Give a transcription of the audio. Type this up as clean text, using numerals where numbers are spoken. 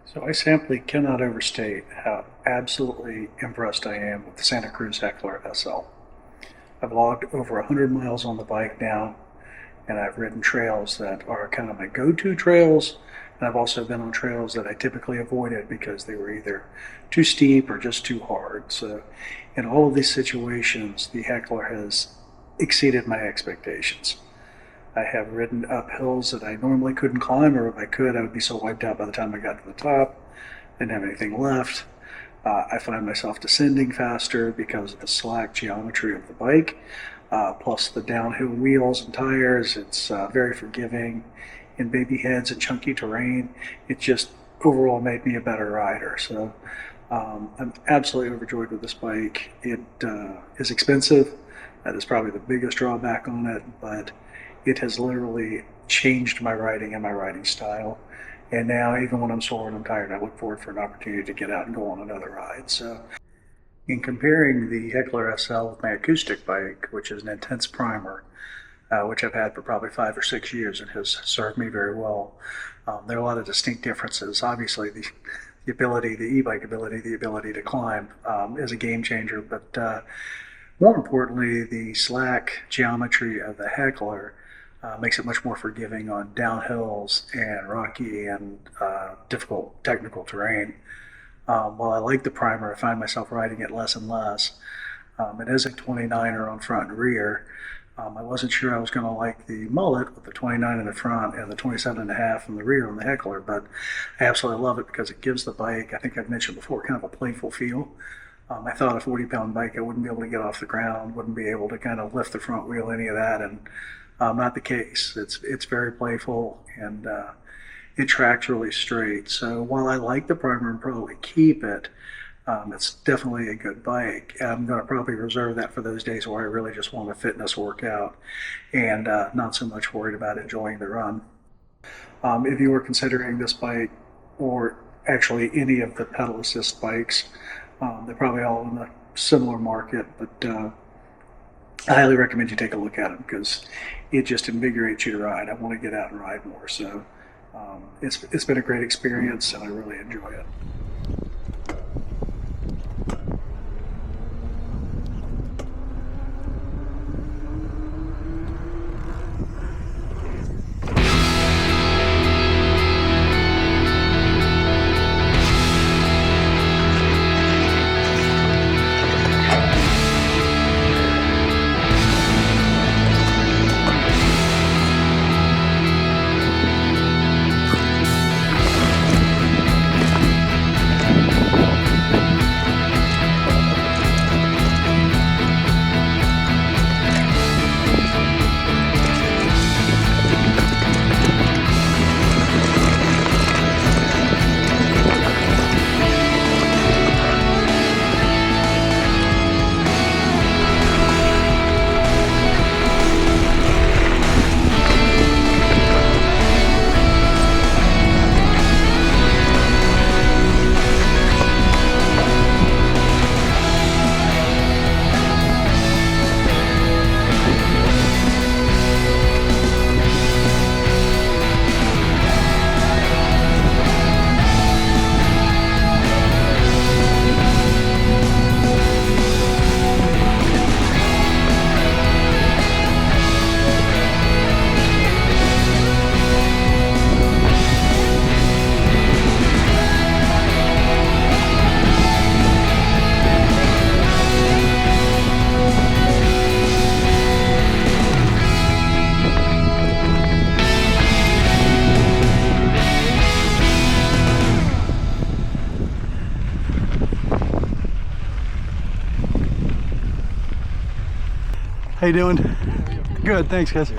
So I simply cannot overstate how absolutely impressed I am with the Santa Cruz Heckler SL. I've logged over 100 miles on the bike now, and I've ridden trails that are kind of my go-to trails, and I've also been on trails that I typically avoided because they were either too steep or just too hard. So in all of these situations, the Heckler has exceeded my expectations. I have ridden up hills that I normally couldn't climb, or if I could, I would be so wiped out by the time I got to the top. Didn't have anything left. I find myself descending faster because of the slack geometry of the bike, plus the downhill wheels and tires. It's very forgiving in baby heads and chunky terrain. It just overall made me a better rider. So I'm absolutely overjoyed with this bike. It is expensive. That is probably the biggest drawback on it, but it has literally changed my riding and my riding style. And now, even when I'm sore and I'm tired, I look forward for an opportunity to get out and go on another ride. So, in comparing the Heckler SL with my acoustic bike, which is an intense primer, which I've had for probably 5 or 6 years and has served me very well, there are a lot of distinct differences. Obviously, the ability, the e-bike ability, the ability to climb is a game changer, but more importantly, the slack geometry of the Heckler makes it much more forgiving on downhills and rocky and difficult technical terrain. While I like the primer, I find myself riding it less and less. It is a 29er on front and rear. I wasn't sure I was going to like the mullet with the 29 in the front and the 27.5 in the rear on the Heckler, but I absolutely love it because it gives the bike, I think I've mentioned before, kind of a playful feel. I thought a 40-pound bike, I wouldn't be able to get off the ground, wouldn't be able to kind of lift the front wheel, any of that, and not the case. It's very playful, and it tracks really straight. So while I like the primer and probably keep it, it's definitely a good bike. I'm going to probably reserve that for those days where I really just want a fitness workout and not so much worried about enjoying the run. If you were considering this bike, or actually any of the pedal assist bikes, they're probably all in a similar market, but I highly recommend you take a look at them because it just invigorates you to ride. I want to get out and ride more, so it's been a great experience and I really enjoy it. How you doing? Good, thanks guys.